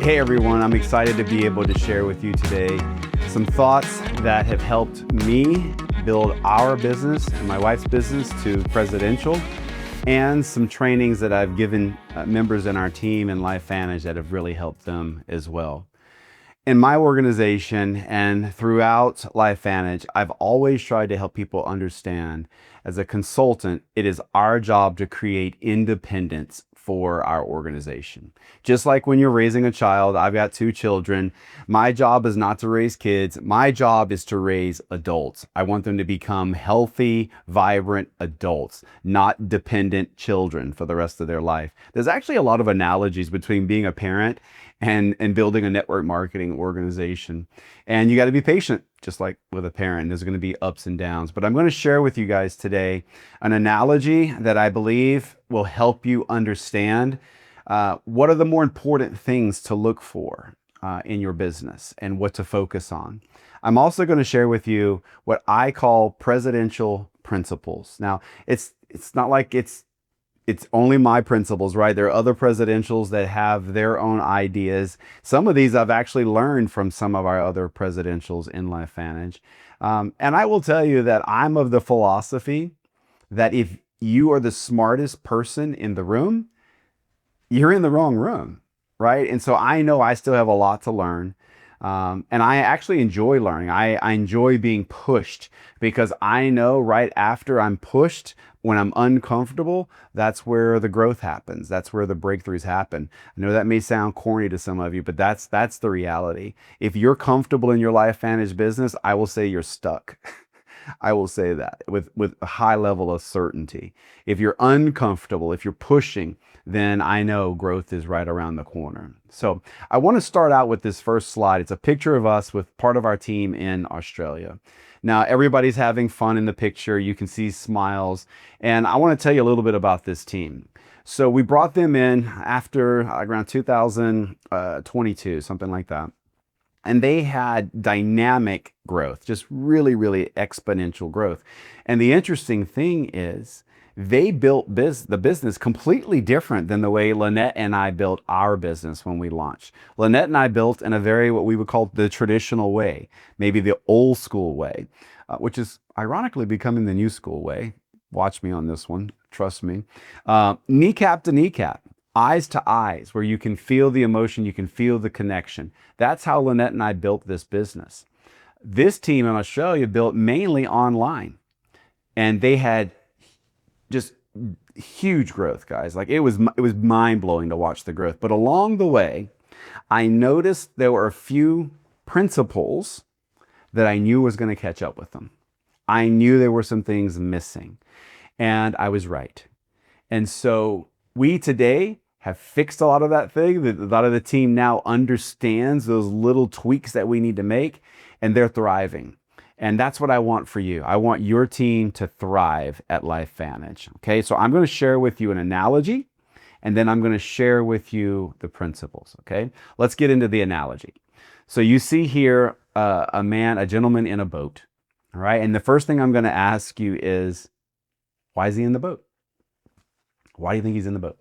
Hey everyone, I'm excited to be able to share with you today some thoughts that have helped me build our business and my wife's business to presidential, and some trainings that I've given members in our team in LifeVantage that have really helped them as well. In my organization and throughout LifeVantage, I've always tried to help people understand, as a consultant, it is our job to create independence for our organization. Just like when you're raising a child, I've got 2 children. My job is not to raise kids. My job is to raise adults. I want them to become healthy, vibrant adults, not dependent children for the rest of their life. There's actually a lot of analogies between being a parent and building a network marketing organization. And you got to be patient, just like with a parent. There's going to be ups and downs. But I'm going to share with you guys today an analogy that I believe will help you understand what are the more important things to look for in your business and what to focus on. I'm also going to share with you what I call presidential principles. Now, it's not like it's only my principles, right? There are other presidentials that have their own ideas. Some of these I've actually learned from some of our other presidentials in LifeVantage. And I will tell you that I'm of the philosophy that if you are the smartest person in the room, you're in the wrong room, right? And so I know I still have a lot to learn. And I actually enjoy learning. I enjoy being pushed, because I know right after I'm pushed, when I'm uncomfortable, that's where the growth happens. That's where the breakthroughs happen. I know that may sound corny to some of you, but that's the reality. If you're comfortable in your LifeVantage business, I will say you're stuck. I will say that with a high level of certainty. If you're uncomfortable, if you're pushing, then I know growth is right around the corner. So I want to start out with this first slide. It's a picture of us with part of our team in Australia. Now, everybody's having fun in the picture. You can see smiles. And I want to tell you a little bit about this team. So we brought them in after around 2022, something like that. And they had dynamic growth, just really, really exponential growth. And the interesting thing is they built the business completely different than the way Lynette and I built our business when we launched. Lynette and I built in a very, what we would call the traditional way, maybe the old school way, which is ironically becoming the new school way. Watch me on this one, trust me. Kneecap to kneecap. Eyes to eyes, where you can feel the emotion, you can feel the connection. That's how Lynette and I built this business. This team in Australia built mainly online, and they had just huge growth, guys. Like it was mind-blowing to watch the growth. But along the way, I noticed there were a few principles that I knew was going to catch up with them. I knew there were some things missing, and I was right. And so we today have fixed a lot of that thing. A lot of the team now understands those little tweaks that we need to make, and they're thriving. And that's what I want for you. I want your team to thrive at LifeVantage. Okay, so I'm going to share with you an analogy, and then I'm going to share with you the principles. Okay, let's get into the analogy. So you see here a gentleman in a boat. All right, and the first thing I'm going to ask you is, why is he in the boat? Why do you think he's in the boat?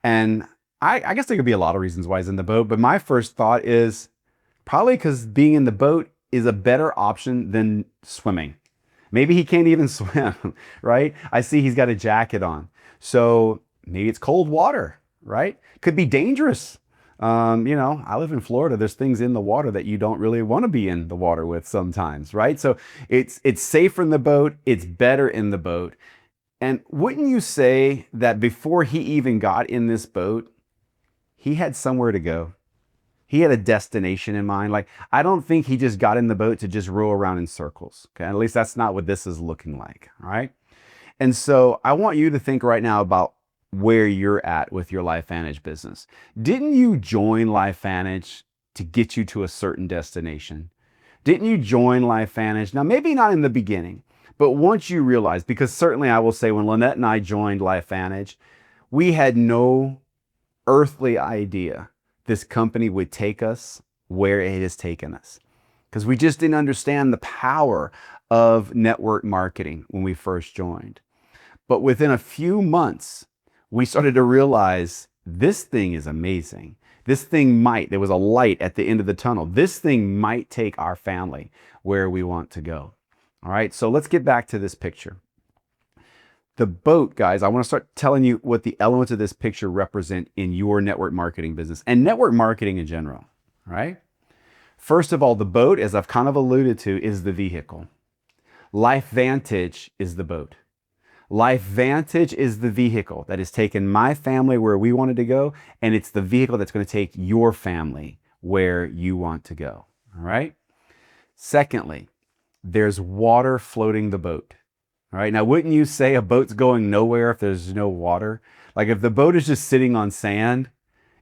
And I guess there could be a lot of reasons why he's in the boat, but my first thought is probably because being in the boat is a better option than swimming. Maybe he can't even swim, right? I see he's got a jacket on. So maybe it's cold water, right? Could be dangerous. I live in Florida. There's things in the water that you don't really want to be in the water with sometimes, right? So it's safer in the boat. It's better in the boat. And wouldn't you say that before he even got in this boat, he had somewhere to go? He had a destination in mind. Like, I don't think he just got in the boat to just row around in circles. Okay, at least that's not what this is looking like. All right. And so I want you to think right now about where you're at with your LifeVantage business. Didn't you join LifeVantage to get you to a certain destination? Didn't you join LifeVantage? Now, maybe not in the beginning, but once you realize, because certainly I will say when Lynette and I joined LifeVantage, we had no earthly idea this company would take us where it has taken us, because we just didn't understand the power of network marketing when we first joined. But within a few months, we started to realize this thing is amazing. This thing might, there was a light at the end of the tunnel. This thing might take our family where we want to go. All right, so let's get back to this picture. The boat, guys, I want to start telling you what the elements of this picture represent in your network marketing business and network marketing in general, right? First of all, the boat, as I've kind of alluded to, is the vehicle. LifeVantage is the boat. LifeVantage is the vehicle that has taken my family where we wanted to go, and it's the vehicle that's going to take your family where you want to go, all right? Secondly, there's water floating the boat. All right, now wouldn't you say a boat's going nowhere if there's no water? Like if the boat is just sitting on sand,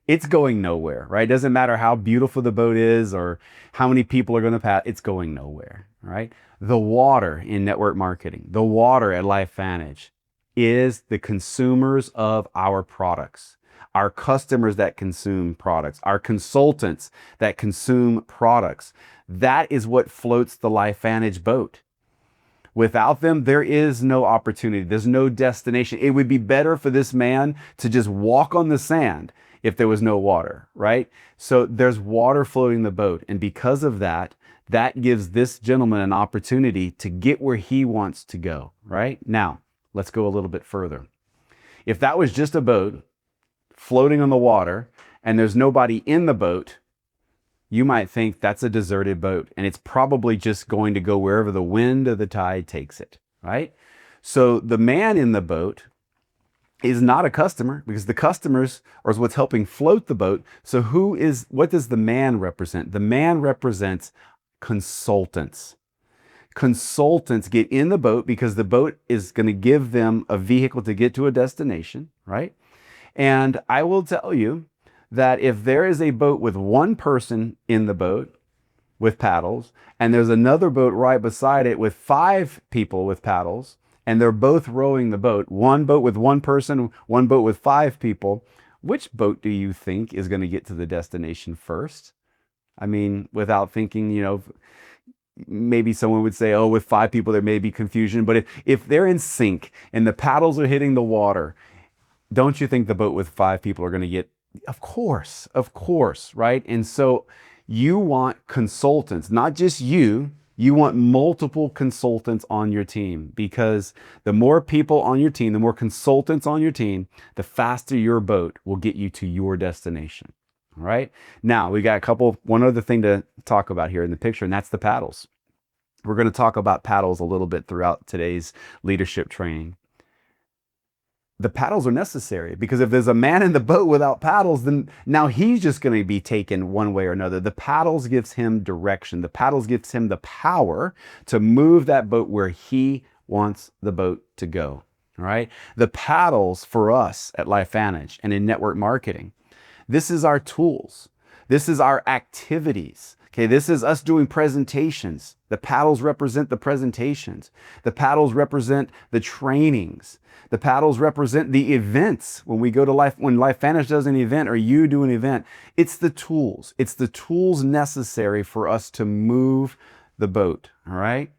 it's going nowhere, right? It doesn't matter how beautiful the boat is or how many people are going to pass, it's going nowhere, right? The water in network marketing, the water at LifeVantage is the consumers of our products, our customers that consume products, our consultants that consume products. That is what floats the LifeVantage boat. Without them, there is no opportunity. There's no destination. It would be better for this man to just walk on the sand if there was no water, right? So there's water floating the boat. And because of that, that gives this gentleman an opportunity to get where he wants to go, right? Now, let's go a little bit further. If that was just a boat floating on the water and there's nobody in the boat, you might think that's a deserted boat and it's probably just going to go wherever the wind or the tide takes it, right? So the man in the boat is not a customer because the customers are what's helping float the boat. So what does the man represent? The man represents consultants. Consultants get in the boat because the boat is going to give them a vehicle to get to a destination, right? And I will tell you that if there is a boat with one person in the boat with paddles, and there's another boat right beside it with 5 people with paddles, and they're both rowing the boat, one boat with one person, one boat with 5 people, which boat do you think is going to get to the destination first? I mean, without thinking, maybe someone would say, oh, with 5 people, there may be confusion. But if they're in sync and the paddles are hitting the water, don't you think the boat with 5 people are going to get? Of course, right? And so you want consultants, not just you want multiple consultants on your team, because the more people on your team, the more consultants on your team, the faster your boat will get you to your destination. All right. Now we got one other thing to talk about here in the picture, and that's the paddles. We're going to talk about paddles a little bit throughout today's leadership training. The paddles are necessary because if there's a man in the boat without paddles, then now he's just going to be taken one way or another. The paddles gives him direction. The paddles gives him the power to move that boat where he wants the boat to go. All right. The paddles for us at LifeVantage and in network marketing, this is our tools. This is our activities. Okay, this is us doing presentations. The paddles represent the presentations. The paddles represent the trainings. The paddles represent the events. When we go to when LifeVantage does an event or you do an event, it's the tools. It's the tools necessary for us to move the boat, all right?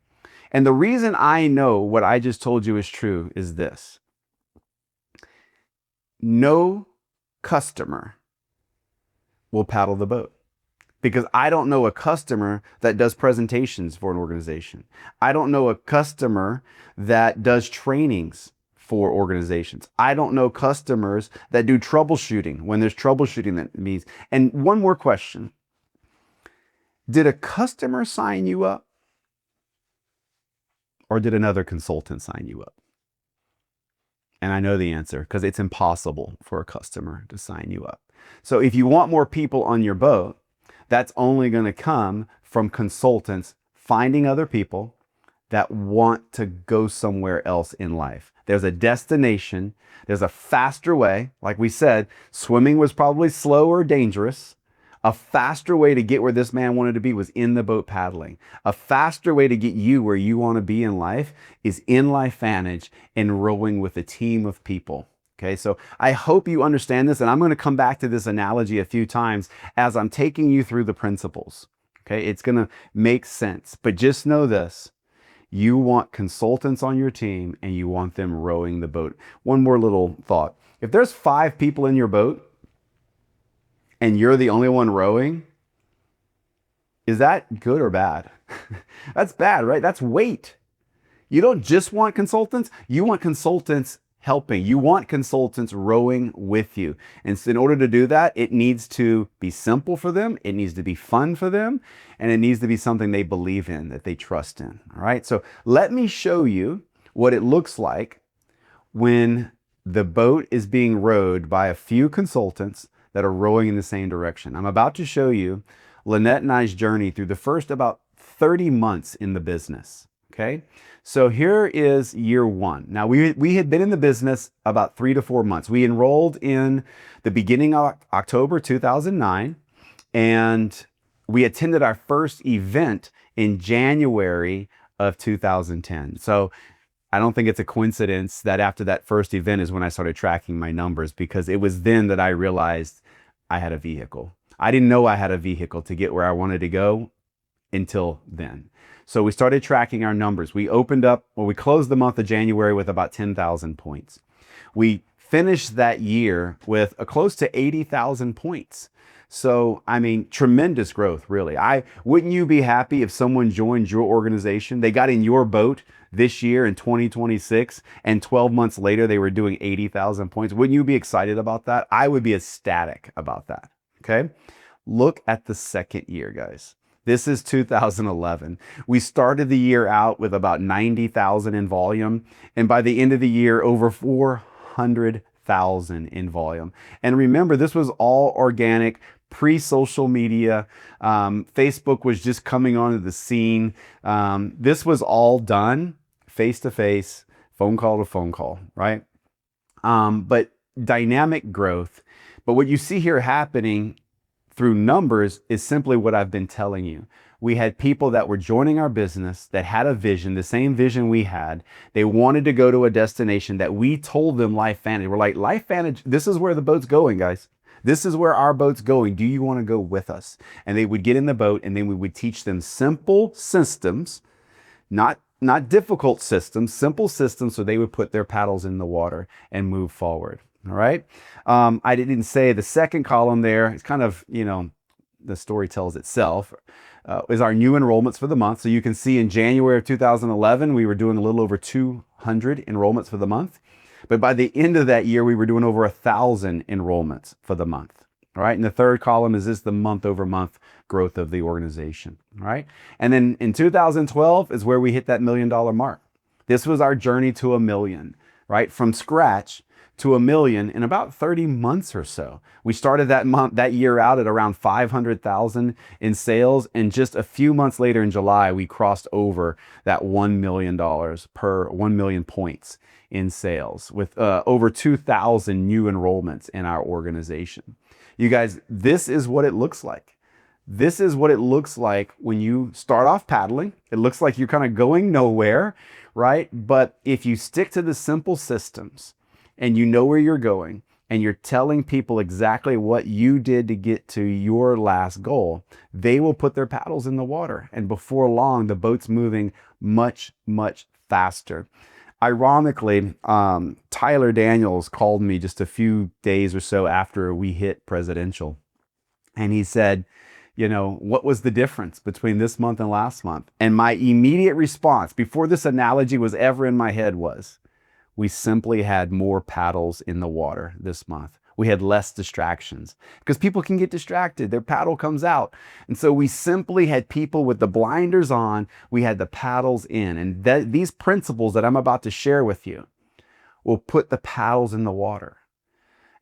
And the reason I know what I just told you is true is this. No customer will paddle the boat. Because I don't know a customer that does presentations for an organization. I don't know a customer that does trainings for organizations. I don't know customers that do troubleshooting when there's troubleshooting that means. And one more question. Did a customer sign you up? Or did another consultant sign you up? And I know the answer because it's impossible for a customer to sign you up. So if you want more people on your boat, that's only going to come from consultants finding other people that want to go somewhere else in life. There's a destination. There's a faster way. Like we said, swimming was probably slow or dangerous. A faster way to get where this man wanted to be was in the boat paddling. A faster way to get you where you want to be in life is in LifeVantage and rowing with a team of people. Okay, so I hope you understand this, and I'm going to come back to this analogy a few times as I'm taking you through the principles. Okay, it's going to make sense, but just know this. You want consultants on your team and you want them rowing the boat. One more little thought. If there's 5 people in your boat and you're the only one rowing, is that good or bad? That's bad, right? That's weight. You don't just want consultants, you want consultants helping. You want consultants rowing with you. And so in order to do that, it needs to be simple for them, it needs to be fun for them, and it needs to be something they believe in, that they trust in. All right. So let me show you what it looks like when the boat is being rowed by a few consultants that are rowing in the same direction. I'm about to show you Lynette and I's journey through the first about 30 months in the business. Okay, so here is year one. Now we had been in the business about 3 to 4 months. We enrolled in the beginning of October 2009, and we attended our first event in January of 2010. So I don't think it's a coincidence that after that first event is when I started tracking my numbers, because it was then that I realized I had a vehicle. I didn't know I had a vehicle to get where I wanted to go until then. So we started tracking our numbers. We closed the month of January with about 10,000 points. We finished that year with close to 80,000 points. So, I mean, tremendous growth, really. Wouldn't you be happy if someone joined your organization, they got in your boat this year in 2026, and 12 months later they were doing 80,000 points? Wouldn't you be excited about that? I would be ecstatic about that, okay? Look at the second year, guys. This is 2011. We started the year out with about 90,000 in volume, and by the end of the year, over 400,000 in volume. And remember, this was all organic, pre-social media. Facebook was just coming onto the scene. This was all done face-to-face, phone call to phone call, right? But dynamic growth. But what you see here happening through numbers is simply what I've been telling you. We had people that were joining our business that had a vision, the same vision we had. They wanted to go to a destination that we told them LifeVantage. We're like, LifeVantage, this is where the boat's going, guys. This is where our boat's going. Do you want to go with us? And they would get in the boat, and then we would teach them simple systems, not difficult systems, simple systems, so they would put their paddles in the water and move forward. All right. I didn't say the second column there. It's kind of, the story tells itself, is our new enrollments for the month. So you can see in January of 2011, we were doing a little over 200 enrollments for the month. But by the end of that year, we were doing over 1,000 enrollments for the month. All right. And the third column is the month over month growth of the organization. All right. And then in 2012 is where we hit that $1 million mark. This was our journey to $1 million, right? From scratch to $1 million in about 30 months or so. We started that year out at around 500,000 in sales, and just a few months later in July, we crossed over that $1 million per 1 million points in sales with over 2,000 new enrollments in our organization. You guys, this is what it looks like. This is what it looks like when you start off paddling. It looks like you're kind of going nowhere, right? But if you stick to the simple systems, and you know where you're going, and you're telling people exactly what you did to get to your last goal, they will put their paddles in the water. And before long, the boat's moving much, much faster. Ironically, Tyler Daniels called me just a few days or so after we hit presidential. And he said, what was the difference between this month and last month? And my immediate response, before this analogy was ever in my head, was, we simply had more paddles in the water this month. We had less distractions, because people can get distracted. Their paddle comes out. And so we simply had people with the blinders on. We had the paddles in. And these principles that I'm about to share with you will put the paddles in the water.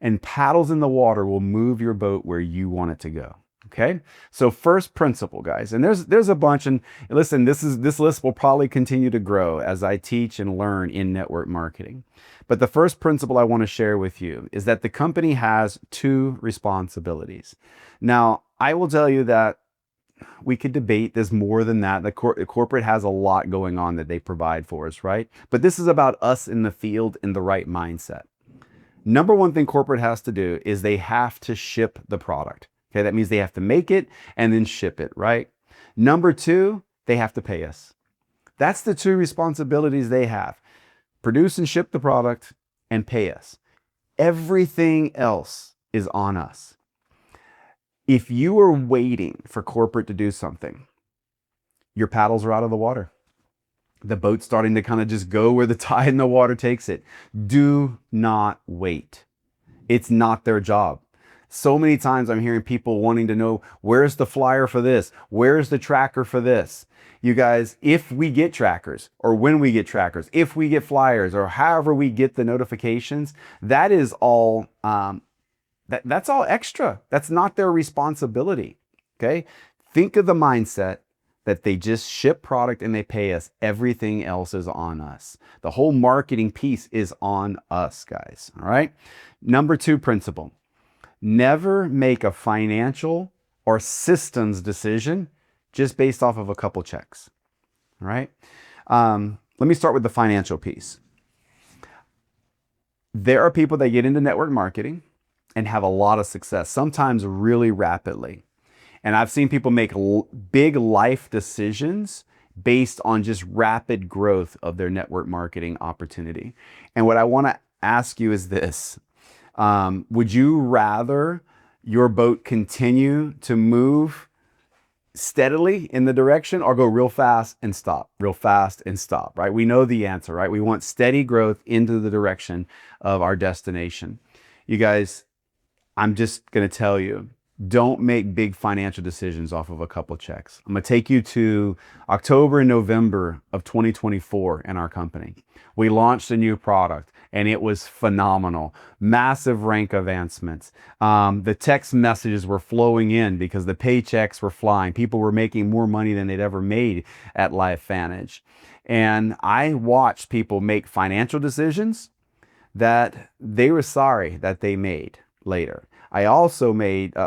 And paddles in the water will move your boat where you want it to go. Okay, so first principle, guys, and there's a bunch, and listen, this list will probably continue to grow as I teach and learn in network marketing. But the first principle I want to share with you is that the company has two responsibilities. Now, I will tell you that we could debate there's more than that. The corporate has a lot going on that they provide for us, right? But this is about us in the field in the right mindset. Number one thing corporate has to do is they have to ship the product. Okay, that means they have to make it and then ship it, right? Number two, they have to pay us. That's the two responsibilities they have. Produce and ship the product and pay us. Everything else is on us. If you are waiting for corporate to do something, your paddles are out of the water. The boat's starting to kind of just go where the tide in the water takes it. Do not wait. It's not their job. So many times I'm hearing people wanting to know, where's the flyer for this? Where's the tracker for this? You guys, if we get trackers, or when we get trackers, if we get flyers, or however we get the notifications, that is all, that's all extra. That's not their responsibility, okay? Think of the mindset that they just ship product and they pay us. Everything else is on us. The whole marketing piece is on us, guys, all right? Number 2 principle, never make a financial or systems decision just based off of a couple checks, all right? Let me start with the financial piece. There are people that get into network marketing and have a lot of success, sometimes really rapidly. And I've seen people make big life decisions based on just rapid growth of their network marketing opportunity. And what I want to ask you is this. Would you rather your boat continue to move steadily in the direction, or go real fast and stop, real fast and stop, right? We know the answer, right? We want steady growth into the direction of our destination. You guys, I'm just going to tell you, don't make big financial decisions off of a couple checks. I'm going to take you to October and November of 2024 in our company. We launched a new product and it was phenomenal. Massive rank advancements. The text messages were flowing in because the paychecks were flying. People were making more money than they'd ever made at LifeVantage. And I watched people make financial decisions that they were sorry that they made later. I also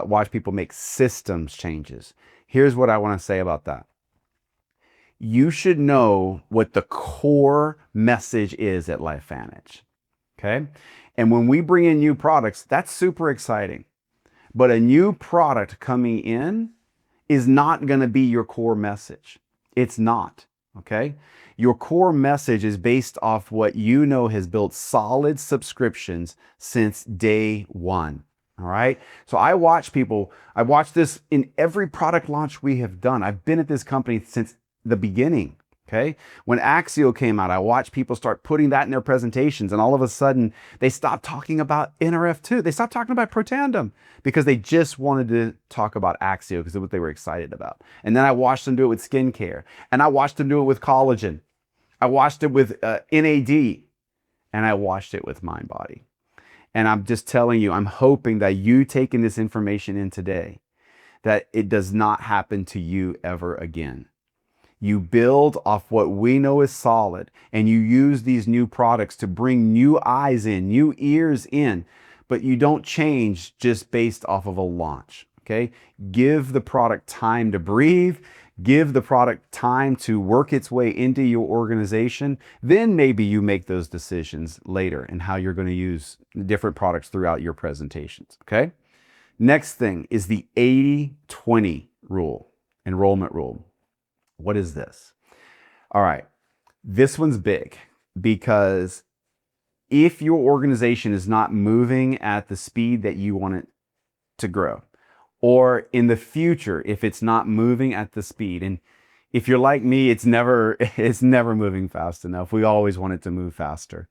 watched people make systems changes. Here's what I want to say about that. You should know what the core message is at LifeVantage, okay? And when we bring in new products, that's super exciting. But a new product coming in is not going to be your core message. It's not, okay? Your core message is based off what you know has built solid subscriptions since day one. All right. So I watch this in every product launch we have done. I've been at this company since the beginning. Okay. When Axio came out, I watched people start putting that in their presentations, and all of a sudden they stopped talking about NRF2. They stopped talking about Protandem because they just wanted to talk about Axio because it's what they were excited about. And then I watched them do it with skincare, and I watched them do it with collagen. I watched it with NAD, and I watched it with MindBody. And I'm just telling you, I'm hoping that you taking this information in today, that it does not happen to you ever again. You build off what we know is solid, and you use these new products to bring new eyes in, new ears in, but you don't change just based off of a launch, okay? Give the product time to breathe. Give the product time to work its way into your organization. Then maybe you make those decisions later and how you're going to use different products throughout your presentations, okay? Next thing is the 80-20 rule, enrollment rule. What is this? All right, this one's big because if your organization is not moving at the speed that you want it to grow, or in the future, if it's not moving at the speed, and if you're like me, it's never moving fast enough. We always want it to move faster.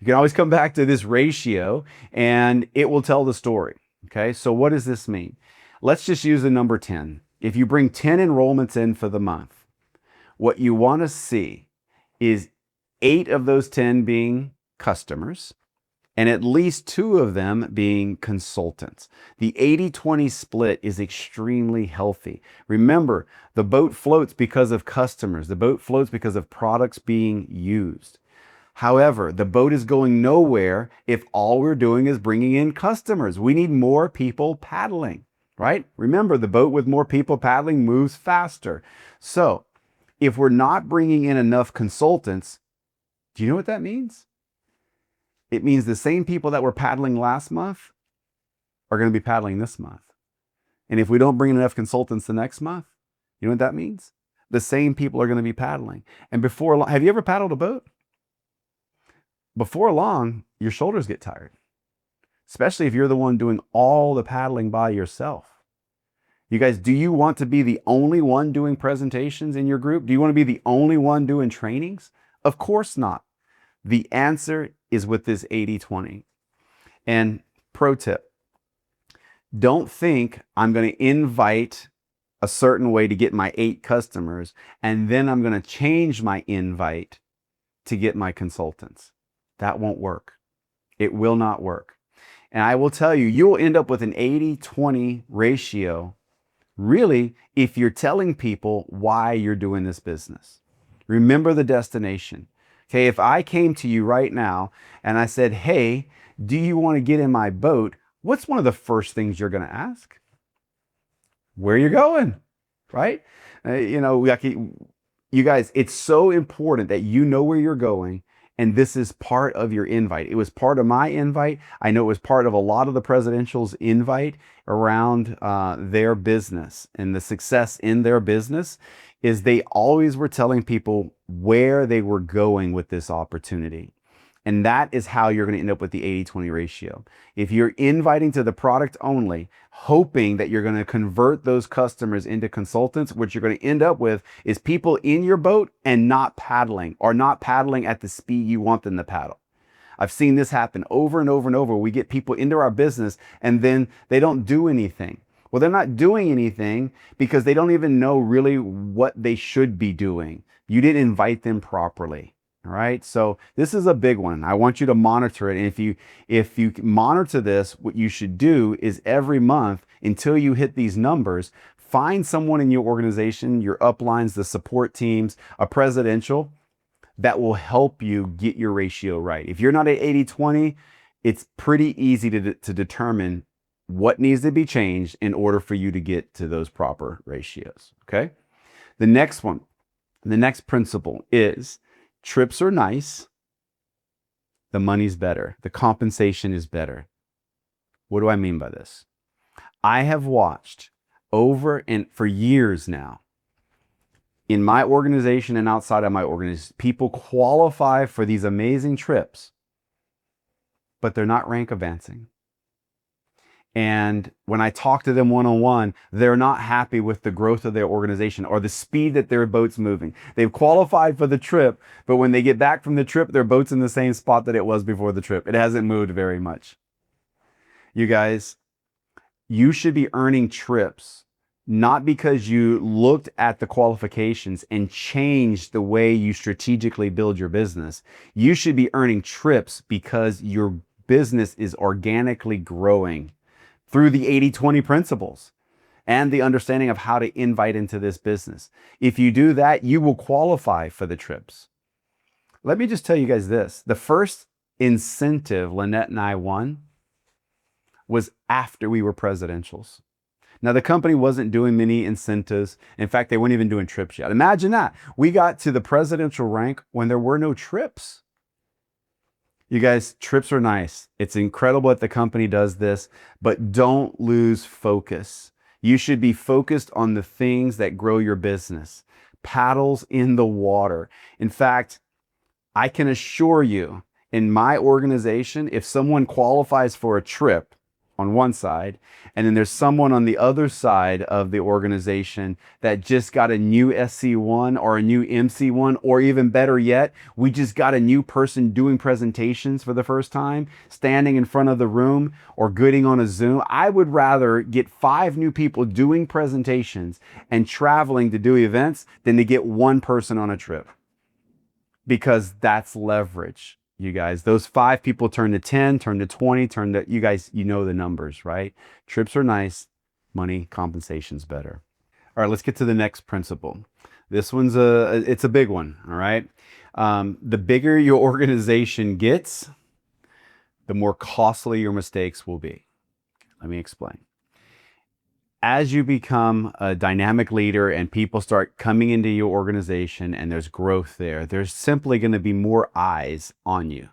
You can always come back to this ratio and it will tell the story. Okay, so what does this mean? Let's just use the number 10. If you bring 10 enrollments in for the month, what you want to see is 8 of those 10 being customers, and at least 2 of them being consultants. The 80-20 split is extremely healthy. Remember, the boat floats because of customers. The boat floats because of products being used. However, the boat is going nowhere if all we're doing is bringing in customers. We need more people paddling, right? Remember, the boat with more people paddling moves faster. So if we're not bringing in enough consultants, do you know what that means? It means the same people that were paddling last month are going to be paddling this month. And if we don't bring in enough consultants the next month, you know what that means? The same people are going to be paddling. And before long, have you ever paddled a boat? Before long, your shoulders get tired, especially if you're the one doing all the paddling by yourself. You guys, do you want to be the only one doing presentations in your group? Do you want to be the only one doing trainings? Of course not. The answer is with this 80-20. And pro tip, don't think I'm going to invite a certain way to get my 8 customers, and then I'm going to change my invite to get my consultants. That won't work. It will not work. And I will tell you, you'll end up with an 80-20 ratio, really, if you're telling people why you're doing this business. Remember the destination. Okay, if I came to you right now and I said, hey, do you want to get in my boat? What's one of the first things you're going to ask? Where are you going, right? You guys, it's so important that you know where you're going, and this is part of your invite. It was part of my invite. I know it was part of a lot of the presidential's invite around their business, and the success in their business is they always were telling people where they were going with this opportunity. And that is how you're going to end up with the 80-20 ratio. If you're inviting to the product only, hoping that you're going to convert those customers into consultants, what you're going to end up with is people in your boat and not paddling, or not paddling at the speed you want them to paddle. I've seen this happen over and over and over. We get people into our business and then they don't do anything. Well, they're not doing anything because they don't even know really what they should be doing. You didn't invite them properly. All right, so this is a big one. I want you to monitor it. And if you monitor this, what you should do is every month until you hit these numbers, find someone in your organization, your uplines, the support teams, a presidential, that will help you get your ratio right. If you're not at 80-20, it's pretty easy to determine what needs to be changed in order for you to get to those proper ratios. Okay, the next one, the next principle is, trips are nice, the money's better, the compensation is better. What do I mean by this? I have watched over and for years now, in my organization and outside of my organization, people qualify for these amazing trips, but they're not rank advancing. And when I talk to them one-on-one, they're not happy with the growth of their organization or the speed that their boat's moving. They've qualified for the trip, but when they get back from the trip, their boat's in the same spot that it was before the trip. It hasn't moved very much. You guys, you should be earning trips, not because you looked at the qualifications and changed the way you strategically build your business. You should be earning trips because your business is organically growing through the 80-20 principles and the understanding of how to invite into this business. If you do that, you will qualify for the trips. Let me just tell you guys this. The first incentive Lynette and I won was after we were presidentials. Now, the company wasn't doing many incentives. In fact, they weren't even doing trips yet. Imagine that. We got to the presidential rank when there were no trips. You guys, trips are nice. It's incredible that the company does this, but don't lose focus. You should be focused on the things that grow your business. Paddles in the water. In fact, I can assure you, in my organization, if someone qualifies for a trip on one side, and then there's someone on the other side of the organization that just got a new SC1 or a new MC1, or even better yet, we just got a new person doing presentations for the first time, standing in front of the room or getting on a Zoom. I would rather get 5 new people doing presentations and traveling to do events than to get one person on a trip, because that's leverage. You guys, those 5 people turn to 10, turn to 20, turn to, you guys, you know the numbers, right? Trips are nice, money, compensation's better. All right, let's get to the next principle. This one's it's a big one, all right? The bigger your organization gets, the more costly your mistakes will be. Let me explain. As you become a dynamic leader and people start coming into your organization and there's growth there, there's simply going to be more eyes on you.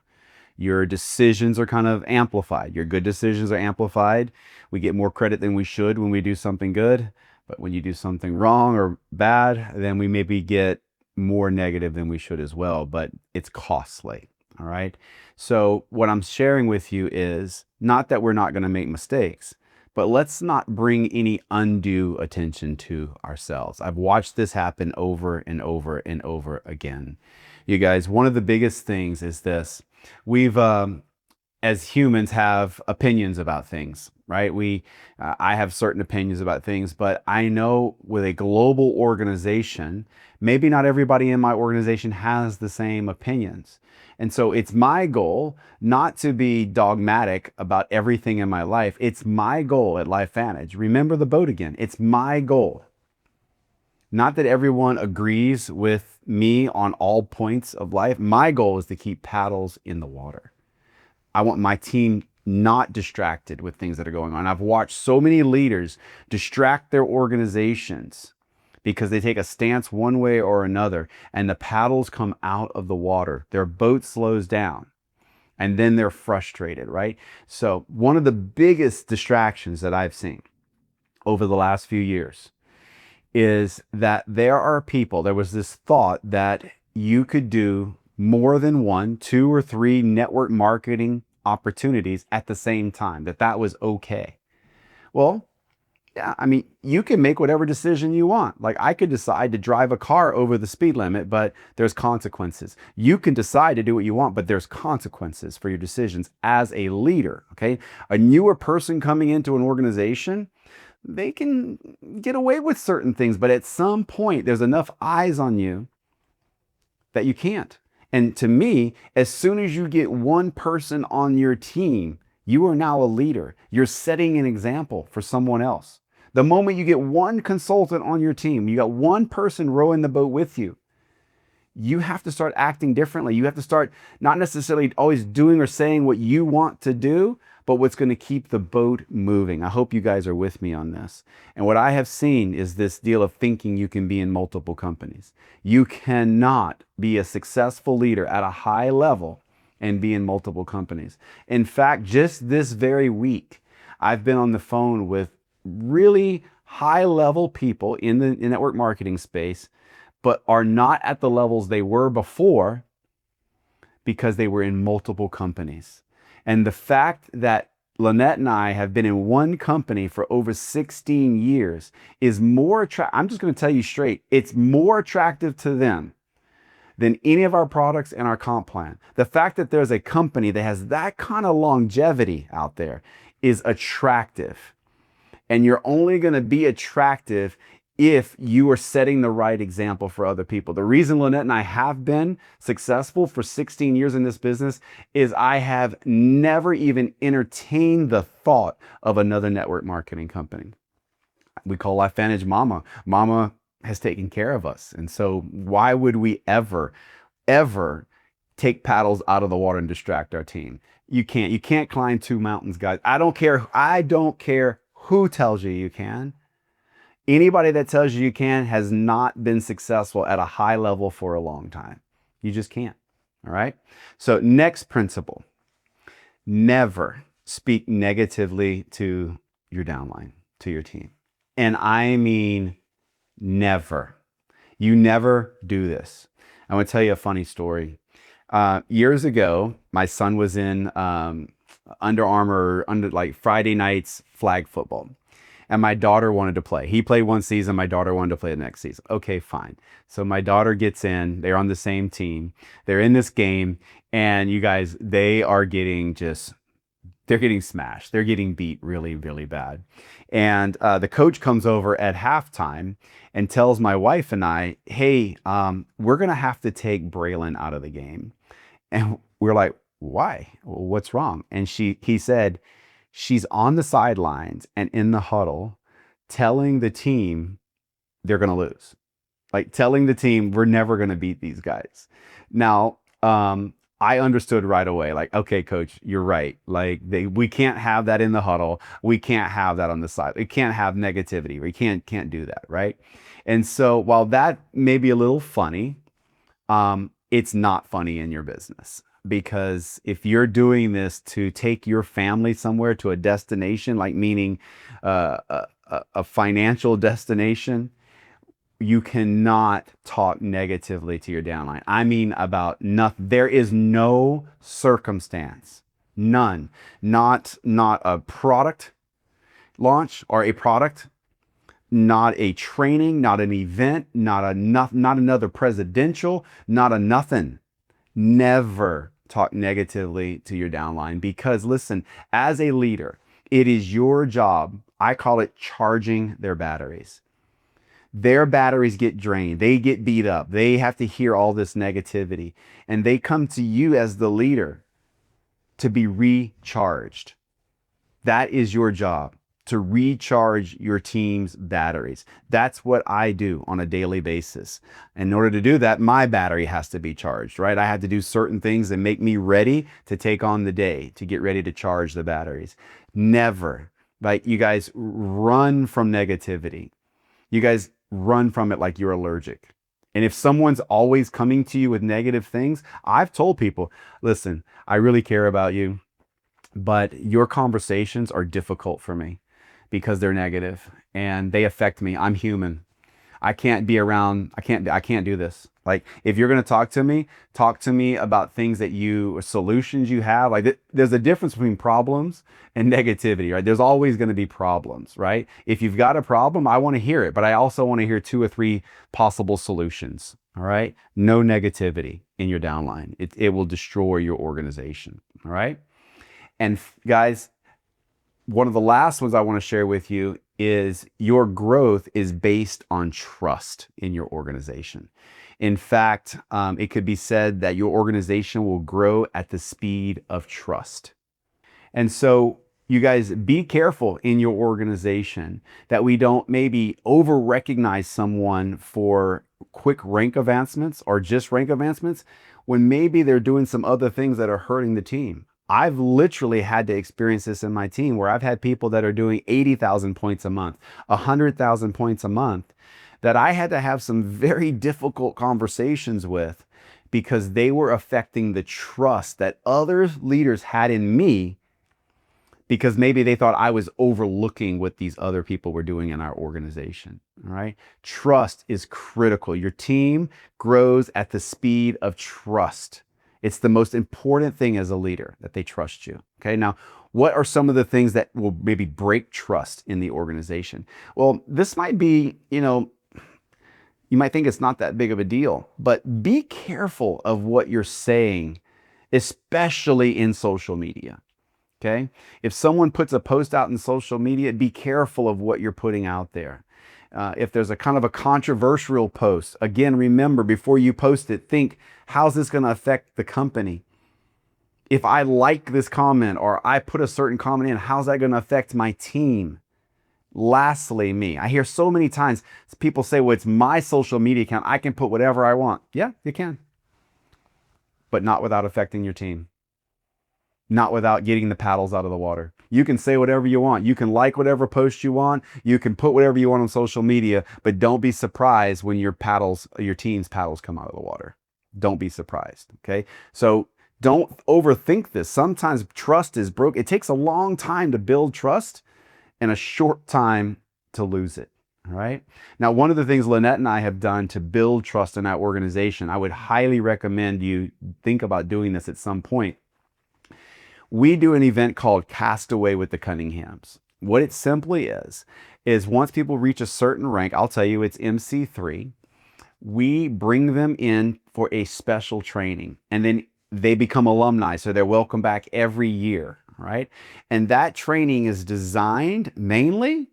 Your decisions are kind of amplified. Your good decisions are amplified. We get more credit than we should when we do something good. But when you do something wrong or bad, then we maybe get more negative than we should as well. But it's costly. All right. So what I'm sharing with you is not that we're not going to make mistakes, but let's not bring any undue attention to ourselves. I've watched this happen over and over and over again. You guys, one of the biggest things is this. We've, as humans, have opinions about things, right? I have certain opinions about things, but I know with a global organization, maybe not everybody in my organization has the same opinions. And so it's my goal not to be dogmatic about everything in my life. It's my goal at LifeVantage. Remember the boat again. It's my goal. Not that everyone agrees with me on all points of life. My goal is to keep paddles in the water. I want my team not distracted with things that are going on. I've watched so many leaders distract their organizations because they take a stance one way or another, and the paddles come out of the water. Their boat slows down, and then they're frustrated, right? So one of the biggest distractions that I've seen over the last few years is that there was this thought that you could do more than 1, 2, or 3 network marketing opportunities at the same time, that was okay. Well, yeah, I mean, you can make whatever decision you want. Like, I could decide to drive a car over the speed limit, but there's consequences. You can decide to do what you want, but there's consequences for your decisions as a leader, okay? A newer person coming into an organization, they can get away with certain things, but at some point, there's enough eyes on you that you can't. And to me, as soon as you get one person on your team, you are now a leader. You're setting an example for someone else. The moment you get one consultant on your team, you got one person rowing the boat with you, you have to start acting differently. You have to start not necessarily always doing or saying what you want to do, but what's going to keep the boat moving. I hope you guys are with me on this. And what I have seen is this deal of thinking you can be in multiple companies. You cannot be a successful leader at a high level and be in multiple companies. In fact, just this very week, I've been on the phone with really high-level people in the network marketing space, but are not at the levels they were before because they were in multiple companies. And the fact that Lynette and I have been in one company for over 16 years is more attractive. I'm just going to tell you straight, it's more attractive to them than any of our products and our comp plan. The fact that there's a company that has that kind of longevity out there is attractive. And you're only going to be attractive if you are setting the right example for other people. The reason Lynette and I have been successful for 16 years in this business is I have never even entertained the thought of another network marketing company. We call LifeVantage Mama. Mama has taken care of us. And so why would we ever take paddles out of the water and distract our team? You can't climb 2 mountains, guys. I don't care who tells you you can. Anybody that tells you you can has not been successful at a high level for a long time. You just can't. All right. So next principle, never speak negatively to your downline, to your team. And I mean, never. You never do this. I want to tell you a funny story. Years ago, my son was in Under Armour, like Friday nights flag football. And my daughter wanted to play. He played one season. My daughter wanted to play the next season. Okay, fine. So my daughter gets in. They're on the same team. They're in this game. And you guys, they're getting smashed. They're getting beat really, really bad. And the coach comes over at halftime and tells my wife and I, hey, we're going to have to take Braylon out of the game. And we're like, why? Well, what's wrong? And he said, she's on the sidelines and in the huddle telling the team they're going to lose. Like telling the team we're never going to beat these guys. Now, I understood right away, like, okay, coach, you're right. Like we can't have that in the huddle. We can't have that on the side. We can't have negativity. We can't do that, right? And so while that may be a little funny, it's not funny in your business. Because if you're doing this to take your family somewhere to a destination, like meaning a financial destination, you cannot talk negatively to your downline. I mean about nothing. There is no circumstance, none, not a product, launch or a product, not a training, not an event, not another presidential, not a nothing. Never talk negatively to your downline, because listen, as a leader, it is your job. I call it charging their batteries. Their batteries get drained. They get beat up. They have to hear all this negativity, and they come to you as the leader to be recharged. That is your job, to recharge your team's batteries. That's what I do on a daily basis. In order to do that, my battery has to be charged, right? I have to do certain things that make me ready to take on the day, to get ready to charge the batteries. Never, like, you guys run from negativity. You guys run from it like you're allergic. And if someone's always coming to you with negative things, I've told people, listen, I really care about you, but your conversations are difficult for me because they're negative and they affect me. I'm human. I can't be around. I can't do this. Like, if you're going to talk to me about things solutions you have. Like, there's a difference between problems and negativity, right? There's always going to be problems, right? If you've got a problem, I want to hear it, but I also want to hear 2 or 3 possible solutions. All right. No negativity in your downline. It will destroy your organization. All right. And guys, one of the last ones I want to share with you is your growth is based on trust in your organization. In fact, it could be said that your organization will grow at the speed of trust. And so you guys, be careful in your organization that we don't maybe over recognize someone for quick rank advancements or just rank advancements when maybe they're doing some other things that are hurting the team. I've literally had to experience this in my team, where I've had people that are doing 80,000 points a month, 100,000 points a month, that I had to have some very difficult conversations with because they were affecting the trust that other leaders had in me, because maybe they thought I was overlooking what these other people were doing in our organization. All right. Trust is critical. Your team grows at the speed of trust. It's the most important thing as a leader, that they trust you. Okay. Now, what are some of the things that will maybe break trust in the organization? Well, this might be, you might think it's not that big of a deal, but be careful of what you're saying, especially in social media. Okay. If someone puts a post out in social media, be careful of what you're putting out there. If there's a kind of a controversial post, again, remember, before you post it, think, how's this going to affect the company? If I like this comment or I put a certain comment in, how's that going to affect my team? Lastly, me. I hear so many times people say, well, it's my social media account, I can put whatever I want. Yeah, you can. But not without affecting your team. Not without getting the paddles out of the water. You can say whatever you want. You can like whatever post you want. You can put whatever you want on social media, but don't be surprised when your team's paddles come out of the water. Don't be surprised. Okay. So don't overthink this. Sometimes trust is broke. It takes a long time to build trust and a short time to lose it. All right. Now, one of the things Lynette and I have done to build trust in our organization, I would highly recommend you think about doing this at some point. We do an event called Castaway with the Cunninghams. What it simply is once people reach a certain rank, I'll tell you it's MC3, we bring them in for a special training, and then they become alumni, so they're welcome back every year, right? And that training is designed mainly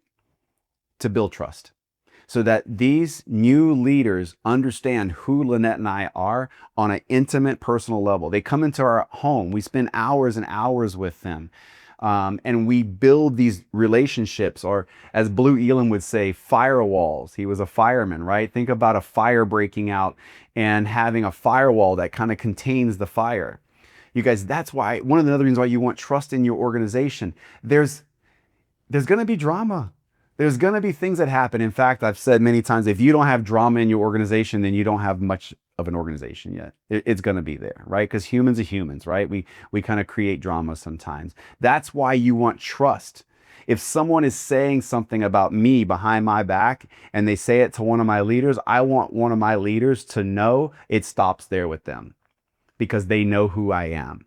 to build trust, so that these new leaders understand who Lynette and I are on an intimate, personal level. They come into our home. We spend hours and hours with them. And we build these relationships, or as Blue Elam would say, firewalls. He was a fireman, right? Think about a fire breaking out and having a firewall that kind of contains the fire. You guys, that's why, one of the other reasons why you want trust in your organization. There's going to be drama. There's going to be things that happen. In fact, I've said many times, if you don't have drama in your organization, then you don't have much of an organization yet. It's going to be there, right? Because humans are humans, right? We kind of create drama sometimes. That's why you want trust. If someone is saying something about me behind my back and they say it to one of my leaders, I want one of my leaders to know it stops there with them, because they know who I am,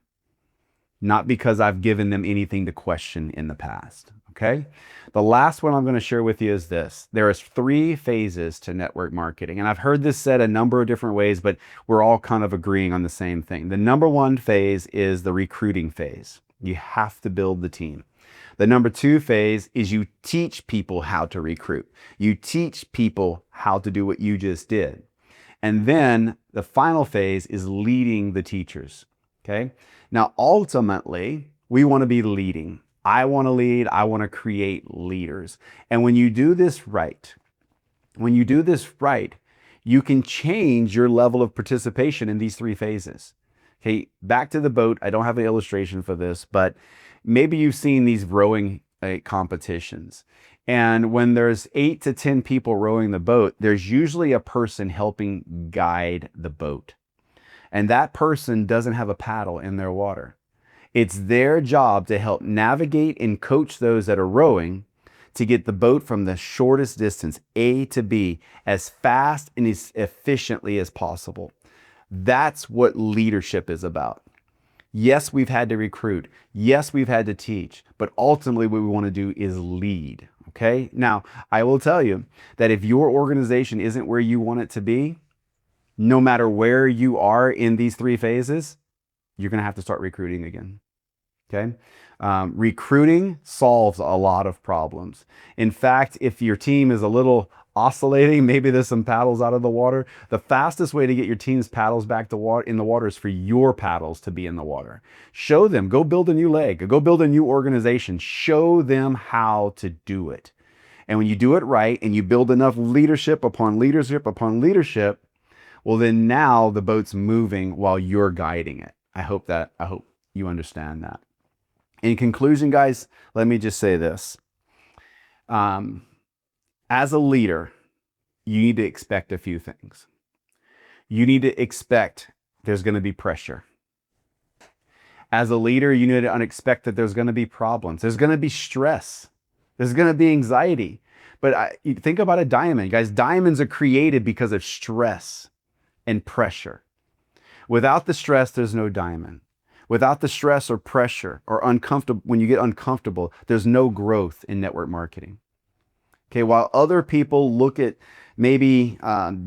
not because I've given them anything to question in the past. okay? The last one I'm going to share with you is this. There is 3 phases to network marketing. And I've heard this said a number of different ways, but we're all kind of agreeing on the same thing. The number 1 phase is the recruiting phase. You have to build the team. The number 2 phase is you teach people how to recruit. You teach people how to do what you just did. And then the final phase is leading the teachers, okay? Now, ultimately, we want to be leading. I want to lead. I want to create leaders. And when you do this right, you can change your level of participation in these 3 phases. Okay, back to the boat. I don't have an illustration for this, but maybe you've seen these rowing competitions. And when there's 8 to 10 people rowing the boat, there's usually a person helping guide the boat. And that person doesn't have a paddle in their water. It's their job to help navigate and coach those that are rowing to get the boat from the shortest distance, A to B, as fast and as efficiently as possible. That's what leadership is about. Yes, we've had to recruit. Yes, we've had to teach. But ultimately, what we want to do is lead. Okay? Now, I will tell you that if your organization isn't where you want it to be, no matter where you are in these 3 phases, you're going to have to start recruiting again. Okay? Recruiting solves a lot of problems. In fact, if your team is a little oscillating, maybe there's some paddles out of the water, the fastest way to get your team's paddles back to water in the water is for your paddles to be in the water. Show them, go build a new leg, go build a new organization, show them how to do it. And when you do it right and you build enough leadership upon leadership upon leadership, well, then now the boat's moving while you're guiding it. I hope you understand that. In conclusion, guys, let me just say this. As a leader, you need to expect a few things. You need to expect there's going to be pressure. As a leader, you need to expect that there's going to be problems. There's going to be stress. There's going to be anxiety. But you think about a diamond. Guys, diamonds are created because of stress and pressure. Without the stress, there's no diamond. Without the stress or pressure or uncomfortable, when you get uncomfortable, there's no growth in network marketing. Okay, while other people look at maybe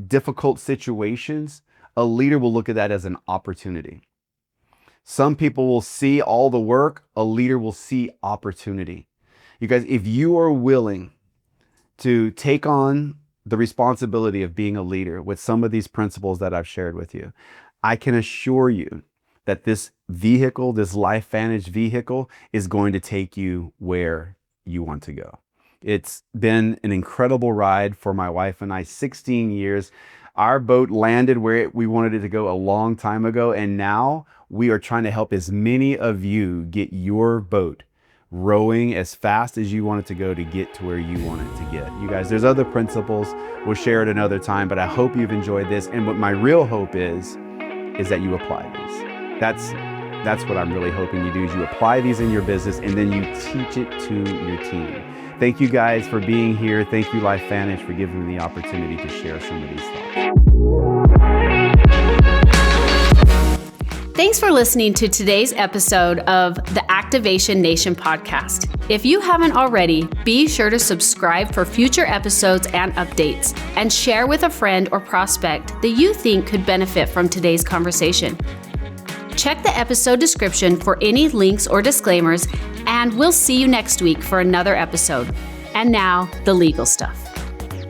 difficult situations, a leader will look at that as an opportunity. Some people will see all the work, a leader will see opportunity. You guys, if you are willing to take on the responsibility of being a leader with some of these principles that I've shared with you, I can assure you that this vehicle, this LifeVantage vehicle, is going to take you where you want to go. It's been an incredible ride for my wife and I, 16 years. Our boat landed where we wanted it to go a long time ago, and now we are trying to help as many of you get your boat rowing as fast as you want it to go to get to where you want it to get. You guys, there's other principles. We'll share it another time, but I hope you've enjoyed this. And what my real hope is that you apply these. That's what I'm really hoping you do, is you apply these in your business and then you teach it to your team. Thank you guys for being here. Thank you, LifeVantage, for giving me the opportunity to share some of these thoughts. Thanks for listening to today's episode of the Activation Nation podcast. If you haven't already, be sure to subscribe for future episodes and updates, and share with a friend or prospect that you think could benefit from today's conversation. Check the episode description for any links or disclaimers, and we'll see you next week for another episode. And now, the legal stuff.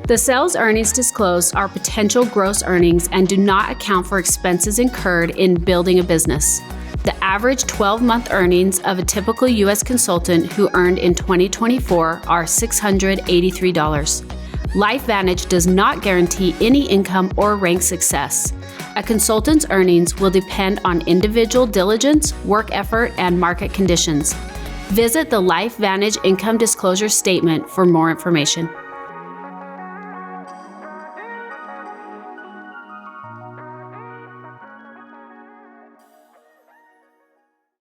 The sales earnings disclosed are potential gross earnings and do not account for expenses incurred in building a business. The average 12-month earnings of a typical U.S. consultant who earned in 2024 are $683. LifeVantage does not guarantee any income or rank success. A consultant's earnings will depend on individual diligence, work effort, and market conditions. Visit the LifeVantage Income Disclosure Statement for more information.